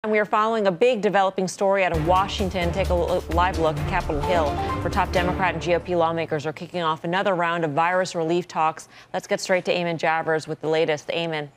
And we are following a big developing story out of Washington. Take a live look at Capitol Hill, where top Democrat and GOP lawmakers are kicking off another round of virus relief talks. Let's get straight to Eamon Javers with the latest. Eamon.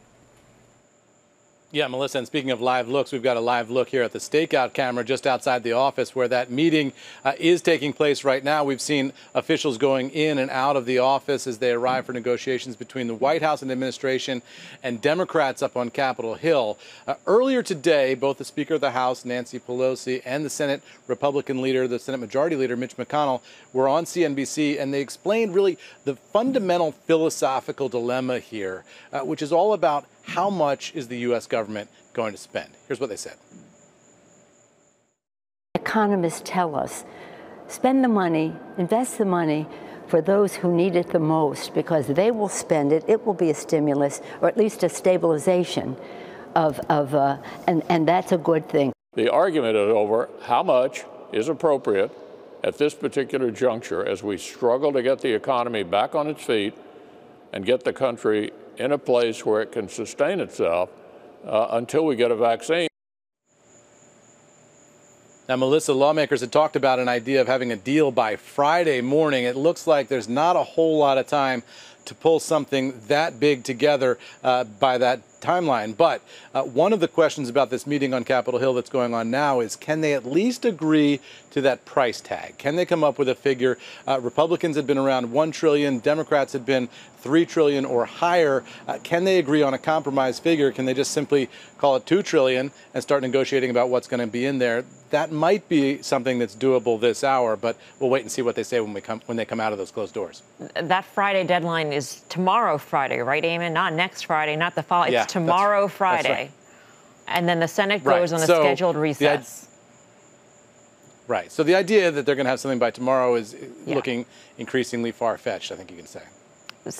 Yeah, Melissa, and speaking of live looks, we've got a live look here at the stakeout camera just outside the office where that meeting is taking place right now. We've seen officials going in and out of the office as they arrive for negotiations between the White House and administration and Democrats up on Capitol Hill. Earlier today, both the Speaker of the House, Nancy Pelosi, and the Senate Republican leader, the Senate Majority Leader, Mitch McConnell, were on CNBC, and they explained really the fundamental philosophical dilemma here, which is all about how much is the U.S. government going to spend? Here's what they said. Economists tell us, spend the money, invest the money for those who need it the most, because they will spend it. It will be a stimulus, or at least a stabilization and that's a good thing. The argument is over how much is appropriate at this particular juncture as we struggle to get the economy back on its feet and get the country in a place where it can sustain itself until we get a vaccine. Now, Melissa, lawmakers had talked about an idea of having a deal by Friday morning. It looks like there's not a whole lot of time to pull something that big together by that timeline. But one of the questions about this meeting on Capitol Hill that's going on now is, can they at least agree to that price tag? Can they come up with a figure? Republicans had been around $1 trillion. Democrats had been $3 trillion or higher. Can they agree on a compromise figure? Can they just simply call it $2 trillion and start negotiating about what's going to be in there? That might be something that's doable this hour, but we'll wait and see what they say when they come out of those closed doors. That Friday deadline is tomorrow Friday, right, Eamon? Not next Friday, not the following. Yeah, it's tomorrow Friday. Right. And then the Senate goes on a scheduled recess. Right. So the idea that they're going to have something by tomorrow is looking increasingly far-fetched, I think you can say.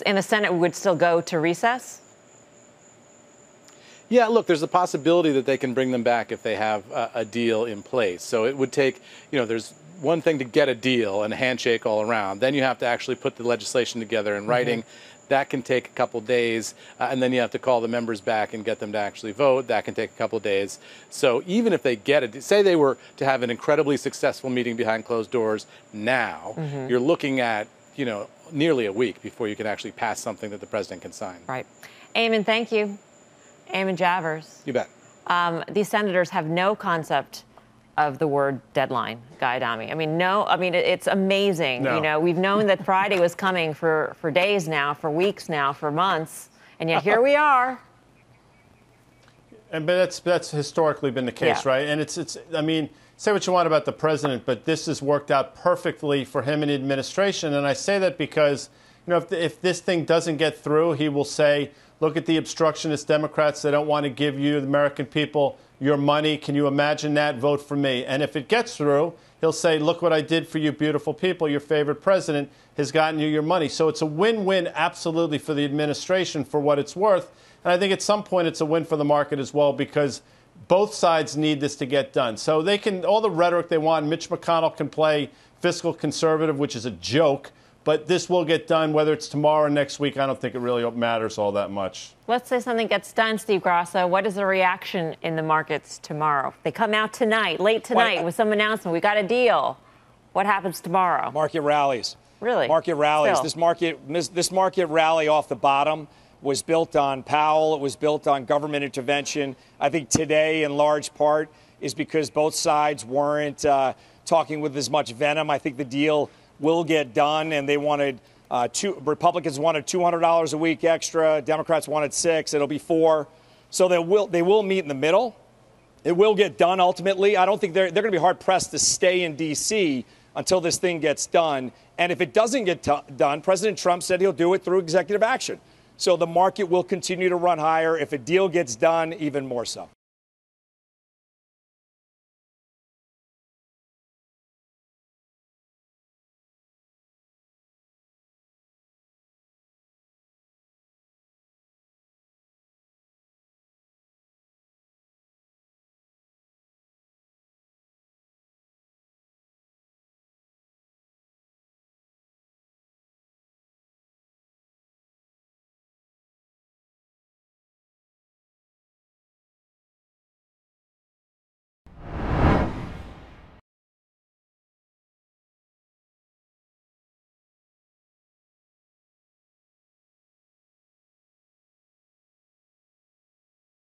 And the Senate would still go to recess? Yeah, look, there's a possibility that they can bring them back if they have a deal in place. So it would take, there's one thing to get a deal and a handshake all around. Then you have to actually put the legislation together in writing. That can take a couple days, and then you have to call the members back and get them to actually vote. That can take a couple days. So even if they get it, say they were to have an incredibly successful meeting behind closed doors now, you're looking at, nearly a week before you can actually pass something that the president can sign. Right. Eamon, thank you. Eamon Javers. You bet. These senators have no concept of the word deadline, Guy Adami. It's amazing. No. We've known that Friday was coming for days now, for weeks now, for months, and yet here we are. But that's historically been the case, right? And say what you want about the president, but this has worked out perfectly for him and the administration. And I say that because, if this thing doesn't get through, he will say, look at the obstructionist Democrats. They don't want to give you, the American people, your money. Can you imagine that? Vote for me. And if it gets through, he'll say, look what I did for you, beautiful people. Your favorite president has gotten you your money. So it's a win-win, absolutely, for the administration for what it's worth. And I think at some point it's a win for the market as well, because both sides need this to get done. So they can, all the rhetoric they want, Mitch McConnell can play fiscal conservative, which is a joke. But this will get done, whether it's tomorrow or next week. I don't think it really matters all that much. Let's say something gets done, Steve Grasso. What is the reaction in the markets tomorrow? They come out tonight, late tonight, with some announcement. We got a deal. What happens tomorrow? Market rallies. Really? Market rallies. Still. This market rally off the bottom was built on Powell. It was built on government intervention. I think today, in large part, is because both sides weren't talking with as much venom. I think the deal will get done, and they wanted Republicans wanted $200 a week extra. Democrats wanted $6. It'll be $4. So they will meet in the middle. It will get done ultimately. I don't think they're going to be hard pressed to stay in D.C. until this thing gets done. And if it doesn't get done, President Trump said he'll do it through executive action. So the market will continue to run higher. If a deal gets done, even more so.